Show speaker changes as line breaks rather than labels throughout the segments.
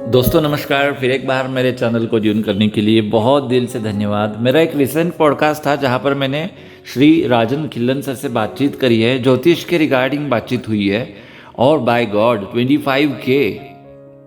दोस्तों नमस्कार। फिर एक बार मेरे चैनल को ज्वाइन करने के लिए बहुत दिल से धन्यवाद। मेरा एक रिसेंट पॉडकास्ट था जहां पर मैंने श्री राजन खिल्लन सर से बातचीत करी है, ज्योतिष के रिगार्डिंग बातचीत हुई है और बाय गॉड 25K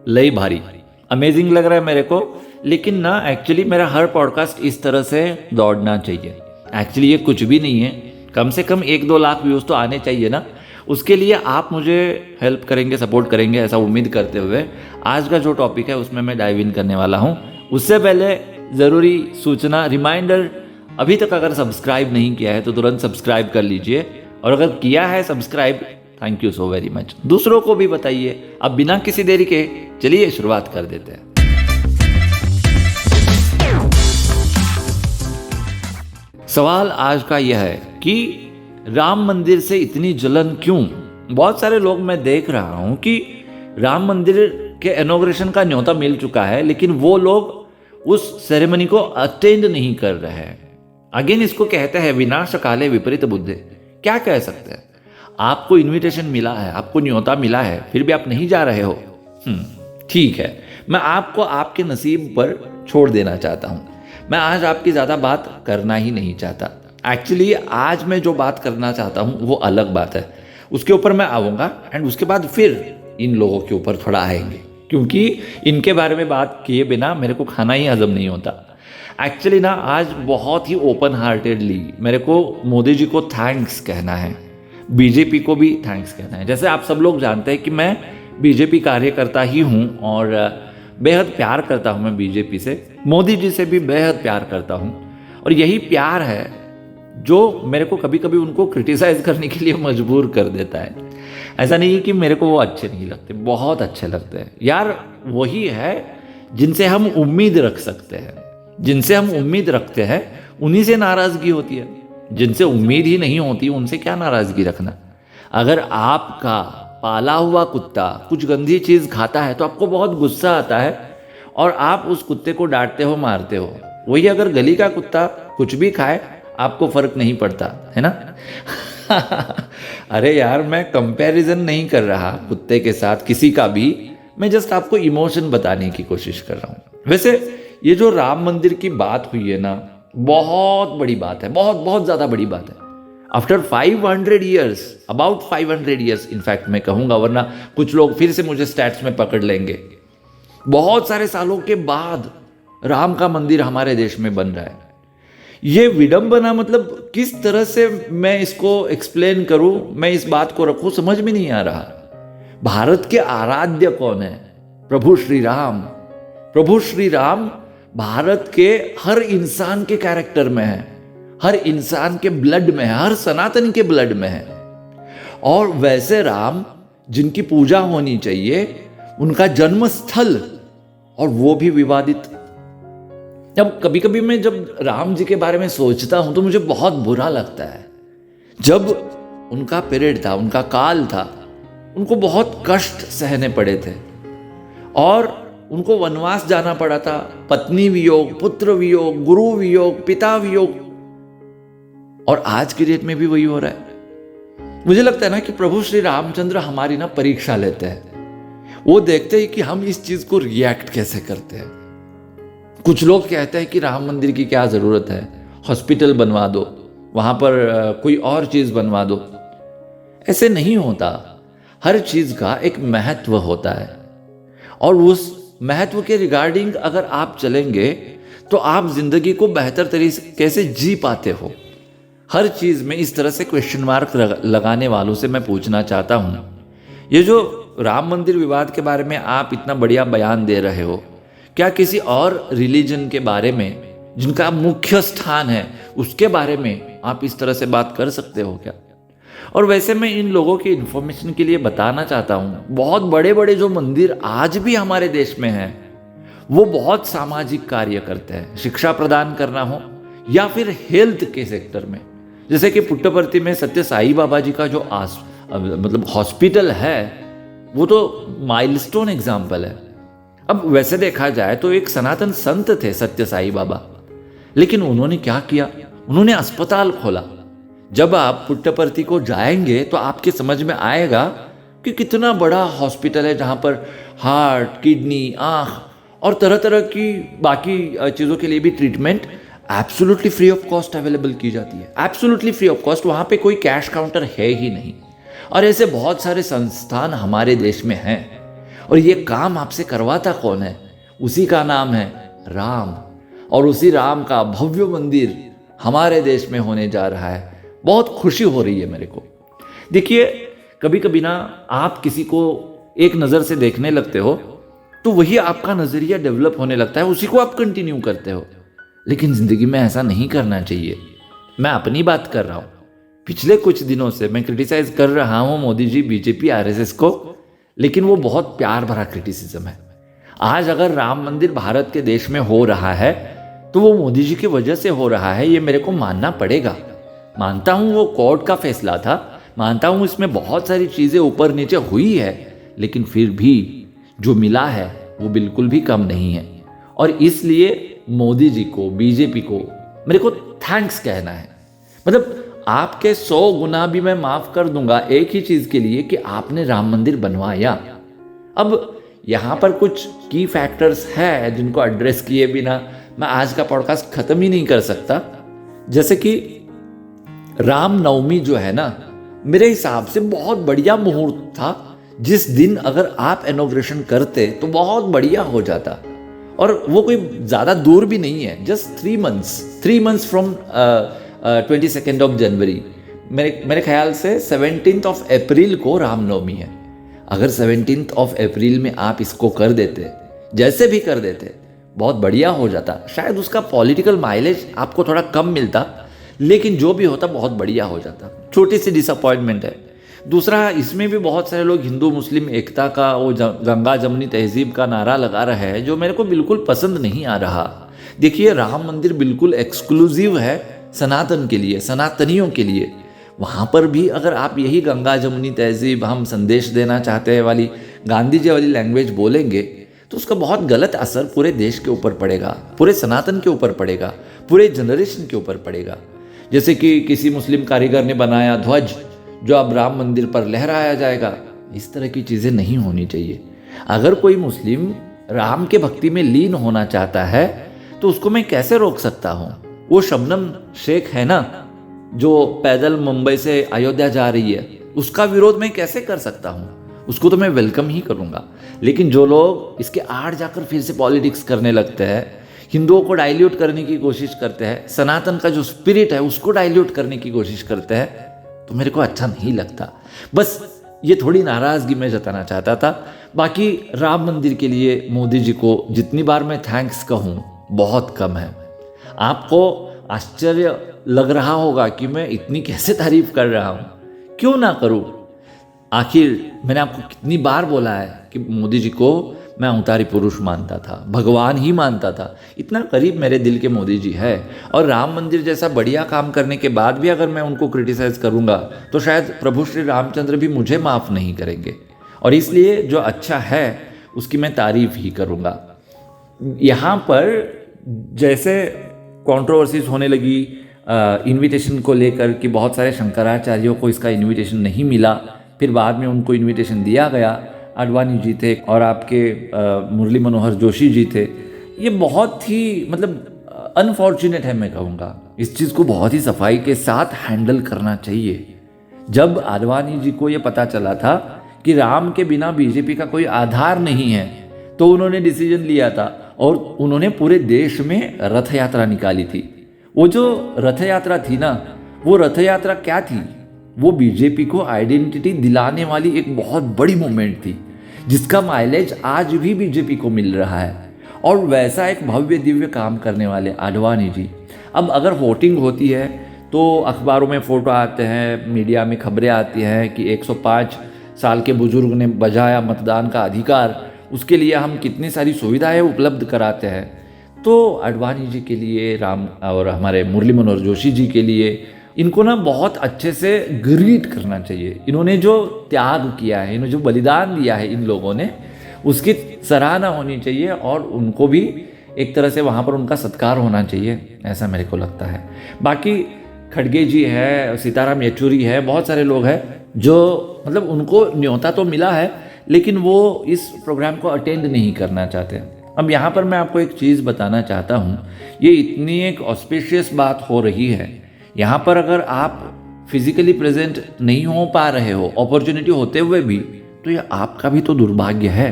लई भारी अमेजिंग लग रहा है मेरे को। लेकिन ना एक्चुअली मेरा हर पॉडकास्ट इस तरह से दौड़ना चाहिए। एक्चुअली ये कुछ भी नहीं है, कम से कम 1-2 लाख व्यूज़ तो आने चाहिए ना। उसके लिए आप मुझे हेल्प करेंगे, सपोर्ट करेंगे, ऐसा उम्मीद करते हुए आज का जो टॉपिक है उसमें मैं डाइव इन करने वाला हूँ। उससे पहले ज़रूरी सूचना, रिमाइंडर, अभी तक अगर सब्सक्राइब नहीं किया है तो तुरंत सब्सक्राइब कर लीजिए, और अगर किया है subscribe thank you so very much. दूसरों को भी बताइए। अब बिना किसी देरी के चलिए शुरुआत कर देते हैं। सवाल आज का यह है कि राम मंदिर से इतनी जलन क्यों? बहुत सारे लोग मैं देख रहा हूं कि राम मंदिर के इनॉग्रेशन का न्योता मिल चुका है, लेकिन वो लोग उस सेरेमनी को अटेंड नहीं कर रहे हैं। अगेन इसको कहते हैं विनाश काले विपरीत बुद्धि। क्या कह सकते हैं? आपको इनविटेशन मिला है, आपको न्योता मिला है, फिर भी आप नहीं जा रहे हो। ठीक है, मैं आपको आपके नसीब पर छोड़ देना चाहता हूं। मैं आज आपकी ज़्यादा बात करना ही नहीं चाहता। एक्चुअली आज मैं जो बात करना चाहता हूँ वो अलग बात है, उसके ऊपर मैं आऊँगा एंड उसके बाद फिर इन लोगों के ऊपर थोड़ा आएंगे, क्योंकि इनके बारे में बात किए बिना मेरे को खाना ही हजम नहीं होता। एक्चुअली ना आज बहुत ही ओपन हार्टेडली मेरे को मोदी जी को थैंक्स कहना है, बीजेपी को भी थैंक्स कहना है। जैसे आप सब लोग जानते हैं कि मैं बीजेपी कार्यकर्ता ही हूँ और बेहद प्यार करता हूँ मैं बीजेपी से, मोदी जी से भी बेहद प्यार करता हूँ। और यही प्यार है जो मेरे को कभी कभी उनको क्रिटिसाइज करने के लिए मजबूर कर देता है। ऐसा नहीं है कि मेरे को वो अच्छे नहीं लगते, बहुत अच्छे लगते हैं यार। वही है जिनसे हम उम्मीद रख सकते हैं, जिनसे हम उम्मीद रखते हैं उन्हीं से नाराज़गी होती है। जिनसे उम्मीद ही नहीं होती उनसे क्या नाराज़गी रखना। अगर आपका पाला हुआ कुत्ता कुछ गंदी चीज़ खाता है तो आपको बहुत गुस्सा आता है और आप उस कुत्ते को डांटते हो, मारते हो। वही अगर गली का कुत्ता कुछ भी खाए आपको फर्क नहीं पड़ता है ना। अरे यार, मैं कंपैरिजन नहीं कर रहा कुत्ते के साथ किसी का भी, मैं जस्ट आपको इमोशन बताने की कोशिश कर रहा हूँ। वैसे ये जो राम मंदिर की बात हुई है ना, बहुत बड़ी बात है, बहुत बहुत ज़्यादा बड़ी बात है। After 500 years, about 500 years in fact मैं कहूँगा, वरना कुछ लोग फिर से मुझे स्टैट्स में पकड़ लेंगे। बहुत सारे सालों के बाद राम का मंदिर हमारे देश में बन रहा है। ये विडंबना, मतलब किस तरह से मैं इसको एक्सप्लेन करूं, मैं इस बात को रखूं, समझ में नहीं आ रहा। भारत के आराध्य कौन है? प्रभु श्री राम। प्रभु श्री राम भारत के हर इंसान के कैरेक्टर में है, हर इंसान के ब्लड में है, हर सनातन के ब्लड में है। और वैसे राम जिनकी पूजा होनी चाहिए, उनका जन्म स्थल, और वो भी विवादित। जब कभी कभी मैं जब राम जी के बारे में सोचता हूं तो मुझे बहुत बुरा लगता है। जब उनका पीरियड था, उनका काल था, उनको बहुत कष्ट सहने पड़े थे और उनको वनवास जाना पड़ा था। पत्नी वियोग, पुत्र वियोग, गुरु वियोग, पिता वियोग, और आज की डेट में भी वही हो रहा है। मुझे लगता है ना कि प्रभु श्री रामचंद्र हमारी ना परीक्षा लेते हैं। वो देखते हैं कि हम इस चीज को रिएक्ट कैसे करते हैं। कुछ लोग कहते हैं कि राम मंदिर की क्या ज़रूरत है, हॉस्पिटल बनवा दो, वहाँ पर कोई और चीज़ बनवा दो। ऐसे नहीं होता। हर चीज़ का एक महत्व होता है और उस महत्व के रिगार्डिंग अगर आप चलेंगे तो आप जिंदगी को बेहतर तरीके से जी पाते हो। हर चीज़ में इस तरह से क्वेश्चन मार्क लगाने वालों से मैं पूछना चाहता हूँ, ये जो राम मंदिर विवाद के बारे में आप इतना बढ़िया बयान दे रहे हो, क्या किसी और रिलीजन के बारे में जिनका मुख्य स्थान है उसके बारे में आप इस तरह से बात कर सकते हो क्या? और वैसे मैं इन लोगों की इन्फॉर्मेशन के लिए बताना चाहता हूँ, बहुत बड़े बड़े जो मंदिर आज भी हमारे देश में हैं वो बहुत सामाजिक कार्य करते हैं। शिक्षा प्रदान करना हो या फिर हेल्थ के सेक्टर में, जैसे कि पुट्टपर्ती में सत्य साई बाबा जी का जो मतलब हॉस्पिटल है, वो तो माइलस्टोन एग्जाम्पल है। अब वैसे देखा जाए तो एक सनातन संत थे सत्य साई बाबा, लेकिन उन्होंने क्या किया? उन्होंने अस्पताल खोला। जब आप पुट्टपर्ती को जाएंगे तो आपके समझ में आएगा कि कितना बड़ा हॉस्पिटल है जहाँ पर हार्ट, किडनी, आँख और तरह तरह की बाकी चीज़ों के लिए भी treatment absolutely free of cost available की जाती है। एब्सोल्युटली फ्री ऑफ कॉस्ट, वहाँ पे कोई कैश काउंटर है ही नहीं। और ऐसे बहुत सारे संस्थान हमारे देश में हैं। और ये काम आपसे करवाता कौन है? उसी का नाम है राम। और उसी राम का भव्य मंदिर हमारे देश में होने जा रहा है। बहुत खुशी हो रही है मेरे को। देखिए, कभी कभी ना आप किसी को एक नज़र से देखने लगते हो तो वही आपका नज़रिया डेवलप होने लगता है, उसी को आप कंटिन्यू करते हो। लेकिन ज़िंदगी में ऐसा नहीं करना चाहिए। मैं अपनी बात कर रहा हूँ। पिछले कुछ दिनों से मैं क्रिटिसाइज कर रहा हूँ मोदी जी, बीजेपी, आरएसएस को, लेकिन वो बहुत प्यार भरा क्रिटिसिज्म है। आज अगर राम मंदिर भारत के देश में हो रहा है तो वो मोदी जी की वजह से हो रहा है, ये मेरे को मानना पड़ेगा। मानता हूँ वो कोर्ट का फैसला था, मानता हूँ इसमें बहुत सारी चीज़ें ऊपर नीचे हुई है, लेकिन फिर भी जो मिला है वो बिल्कुल भी कम नहीं है। और इसलिए मोदी जी को, बीजेपी को मेरे को थैंक्स कहना है। मतलब आपके 100 गुना भी मैं माफ़ कर दूंगा एक ही चीज़ के लिए कि आपने राम मंदिर बनवाया। अब यहाँ पर कुछ की फैक्टर्स है जिनको एड्रेस किए बिना मैं आज का पॉडकास्ट ख़त्म ही नहीं कर सकता। जैसे कि राम नवमी जो है ना, मेरे हिसाब से बहुत बढ़िया मुहूर्त था। जिस दिन अगर आप इनॉग्रेशन करते तो बहुत बढ़िया हो जाता। और वो कोई ज़्यादा दूर भी नहीं है, just 3 months from 22 of January. मेरे ख्याल से 17 ऑफ अप्रैल को रामनवमी है। अगर 17 ऑफ अप्रैल में आप इसको कर देते, जैसे भी कर देते, बहुत बढ़िया हो जाता। शायद उसका पॉलिटिकल माइलेज आपको थोड़ा कम मिलता, लेकिन जो भी होता बहुत बढ़िया हो जाता। छोटी सी डिसअपॉइंटमेंट है। दूसरा, इसमें भी बहुत सारे लोग हिंदू मुस्लिम एकता का, वो गंगा जमुनी तहजीब का नारा लगा रहे हैं, जो मेरे को बिल्कुल पसंद नहीं आ रहा। देखिए, राम मंदिर बिल्कुल एक्सक्लूसिव है सनातन के लिए, सनातनियों के लिए। वहाँ पर भी अगर आप यही गंगा जमुनी तहजीब, हम संदेश देना चाहते हैं वाली गांधी जी वाली लैंग्वेज बोलेंगे तो उसका बहुत गलत असर पूरे देश के ऊपर पड़ेगा, पूरे सनातन के ऊपर पड़ेगा, पूरे जनरेशन के ऊपर पड़ेगा। जैसे कि किसी मुस्लिम कारीगर ने बनाया ध्वज जो अब राम मंदिर पर लहराया जाएगा, इस तरह की चीज़ें नहीं होनी चाहिए। अगर कोई मुस्लिम राम के भक्ति में लीन होना चाहता है तो उसको मैं कैसे रोक सकता हूँ? वो शबनम शेख है ना, जो पैदल मुंबई से अयोध्या जा रही है, उसका विरोध मैं कैसे कर सकता हूँ? उसको तो मैं वेलकम ही करूँगा। लेकिन जो लोग इसके आड़ जाकर फिर से पॉलिटिक्स करने लगते हैं, हिंदुओं को डाइल्यूट करने की कोशिश करते हैं, सनातन का जो स्पिरिट है उसको डाइल्यूट करने की कोशिश करते हैं, तो मेरे को अच्छा नहीं लगता। बस ये थोड़ी नाराज़गी मैं जताना चाहता था। बाकी राम मंदिर के लिए मोदी जी को जितनी बार मैं थैंक्स कहूँ बहुत कम है। आपको आश्चर्य लग रहा होगा कि मैं इतनी कैसे तारीफ कर रहा हूँ। क्यों ना करूँ? आखिर मैंने आपको कितनी बार बोला है कि मोदी जी को मैं अवतारी पुरुष मानता था, भगवान ही मानता था। इतना करीब मेरे दिल के मोदी जी है। और राम मंदिर जैसा बढ़िया काम करने के बाद भी अगर मैं उनको क्रिटिसाइज करूँगा तो शायद प्रभु श्री रामचंद्र भी मुझे माफ़ नहीं करेंगे। और इसलिए जो अच्छा है उसकी मैं तारीफ ही करूँगा। यहाँ पर जैसे कंट्रोवर्सीज होने लगी इनविटेशन को लेकर कि बहुत सारे शंकराचार्यों को इसका इनविटेशन नहीं मिला, फिर बाद में उनको इनविटेशन दिया गया। आडवाणी जी थे और आपके मुरली मनोहर जोशी जी थे। ये बहुत ही मतलब अनफॉर्चुनेट है, मैं कहूँगा। इस चीज़ को बहुत ही सफाई के साथ हैंडल करना चाहिए। जब आडवाणी जी को ये पता चला था कि राम के बिना बीजेपी का कोई आधार नहीं है, तो उन्होंने डिसीजन लिया था और उन्होंने पूरे देश में रथ यात्रा निकाली थी। वो जो रथ यात्रा थी ना, वो रथ यात्रा क्या थी? वो बीजेपी को आइडेंटिटी दिलाने वाली एक बहुत बड़ी मूवमेंट थी, जिसका माइलेज आज भी बीजेपी को मिल रहा है। और वैसा एक भव्य दिव्य काम करने वाले आडवाणी जी, अब अगर वोटिंग होती है तो अखबारों में फ़ोटो आते हैं, मीडिया में खबरें आती हैं कि 105 साल के बुजुर्ग ने बजाया मतदान का अधिकार, उसके लिए हम कितनी सारी सुविधाएं उपलब्ध कराते हैं। तो आडवाणी जी के लिए, राम और हमारे मुरली मनोहर जोशी जी के लिए, इनको ना बहुत अच्छे से ग्रीट करना चाहिए। इन्होंने जो त्याग किया है, इन्होंने जो बलिदान दिया है इन लोगों ने, उसकी सराहना होनी चाहिए और उनको भी एक तरह से वहाँ पर उनका सत्कार होना चाहिए, ऐसा मेरे को लगता है। बाकी खड़गे जी है, सीताराम येचुरी है, बहुत सारे लोग हैं, जो मतलब उनको न्योता तो मिला है लेकिन वो इस प्रोग्राम को अटेंड नहीं करना चाहते। अब यहाँ पर मैं आपको एक चीज़ बताना चाहता हूँ, ये इतनी एक ऑस्पिशियस बात हो रही है, यहाँ पर अगर आप फिजिकली प्रेजेंट नहीं हो पा रहे हो अपॉर्चुनिटी होते हुए भी, तो ये आपका भी तो दुर्भाग्य है।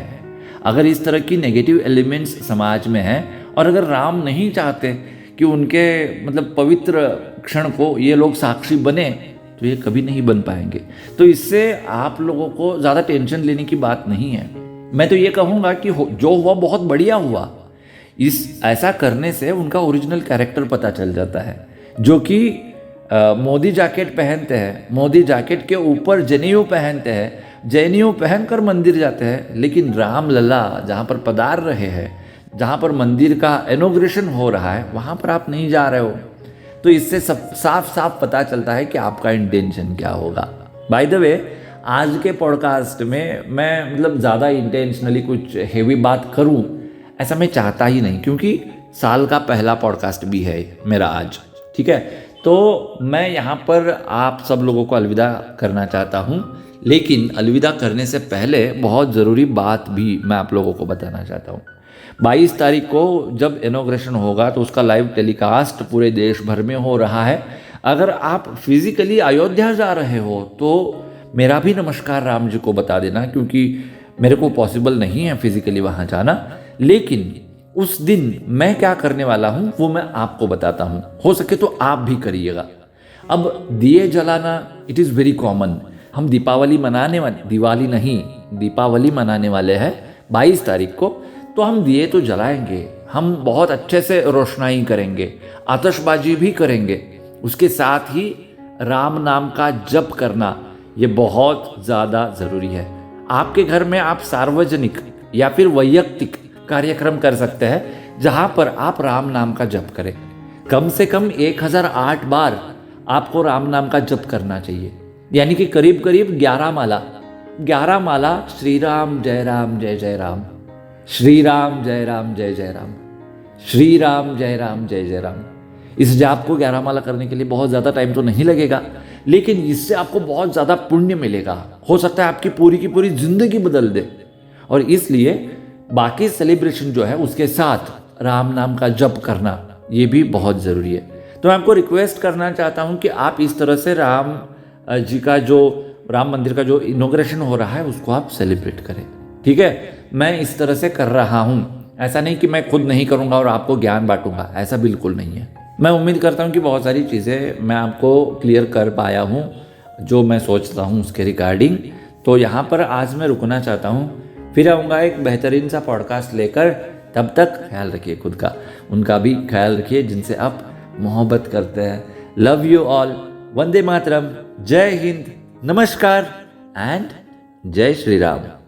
अगर इस तरह की नेगेटिव एलिमेंट्स समाज में हैं और अगर राम नहीं चाहते कि उनके मतलब पवित्र क्षण को ये लोग साक्षी बने, तो ये कभी नहीं बन पाएंगे। तो इससे आप लोगों को ज़्यादा टेंशन लेने की बात नहीं है। मैं तो ये कहूँगा कि जो हुआ बहुत बढ़िया हुआ। ऐसा करने से उनका ओरिजिनल कैरेक्टर पता चल जाता है, जो कि मोदी जैकेट पहनते हैं, मोदी जैकेट के ऊपर जनेऊ पहनते हैं, जनेऊ पहनकर मंदिर जाते हैं, लेकिन रामलला जहाँ पर पधार रहे हैं, जहाँ पर मंदिर का इनॉग्रेशन हो रहा है, वहाँ पर आप नहीं जा रहे हो। तो इससे सब साफ साफ पता चलता है कि आपका इंटेंशन क्या होगा। बाय द वे, आज के पॉडकास्ट में मैं मतलब ज़्यादा इंटेंशनली कुछ हेवी बात करूं ऐसा मैं चाहता ही नहीं, क्योंकि साल का पहला पॉडकास्ट भी है मेरा आज, ठीक है। तो मैं यहाँ पर आप सब लोगों को अलविदा करना चाहता हूँ, लेकिन अलविदा करने से पहले बहुत ज़रूरी बात भी मैं आप लोगों को बताना चाहता हूँ। 22 तारीख को जब इनॉग्रेशन होगा तो उसका लाइव टेलीकास्ट पूरे देश भर में हो रहा है। अगर आप फिजिकली अयोध्या जा रहे हो तो मेरा भी नमस्कार राम जी को बता देना, क्योंकि मेरे को पॉसिबल नहीं है फिजिकली वहाँ जाना, लेकिन उस दिन मैं क्या करने वाला हूँ वो मैं आपको बताता हूँ। हो सके तो आप भी करिएगा। अब दिए जलाना इट इज़ वेरी कॉमन। हम दीपावली मनाने वाले हैं 22 तारीख को, तो हम दिए तो जलाएंगे, हम बहुत अच्छे से रोशनाई करेंगे, आतिशबाजी भी करेंगे। उसके साथ ही राम नाम का जप करना ये बहुत ज़्यादा ज़रूरी है। आपके घर में आप सार्वजनिक या फिर वैयक्तिक कार्यक्रम कर सकते हैं जहाँ पर आप राम नाम का जप करें। कम से कम 1008 बार आपको राम नाम का जप करना चाहिए, यानी कि करीब करीब 11 माला श्री राम जय जय राम, श्री राम जय जय राम, श्री राम जय जय राम। इस जाप को 11 माला करने के लिए बहुत ज़्यादा टाइम तो नहीं लगेगा, लेकिन इससे आपको बहुत ज़्यादा पुण्य मिलेगा। हो सकता है आपकी पूरी की पूरी जिंदगी बदल दे। और इसलिए बाकी सेलिब्रेशन जो है उसके साथ राम नाम का जप करना ये भी बहुत ज़रूरी है। तो मैं आपको रिक्वेस्ट करना चाहता हूँ कि आप इस तरह से राम जी का जो राम मंदिर का जो इनॉग्रेशन हो रहा है उसको आप सेलिब्रेट करें, ठीक है। मैं इस तरह से कर रहा हूँ, ऐसा नहीं कि मैं खुद नहीं करूँगा और आपको ज्ञान बांटूंगा, ऐसा बिल्कुल नहीं है। मैं उम्मीद करता हूँ कि बहुत सारी चीज़ें मैं आपको क्लियर कर पाया हूँ जो मैं सोचता हूँ उसके रिगार्डिंग। तो यहाँ पर आज मैं रुकना चाहता हूँ, फिर आऊँगा एक बेहतरीन सा पॉडकास्ट लेकर। तब तक ख्याल रखिए खुद का, उनका भी ख्याल रखिए जिनसे आप मोहब्बत करते हैं। Love you all, Vande Mataram, जय हिंद, नमस्कार एंड जय श्री राम।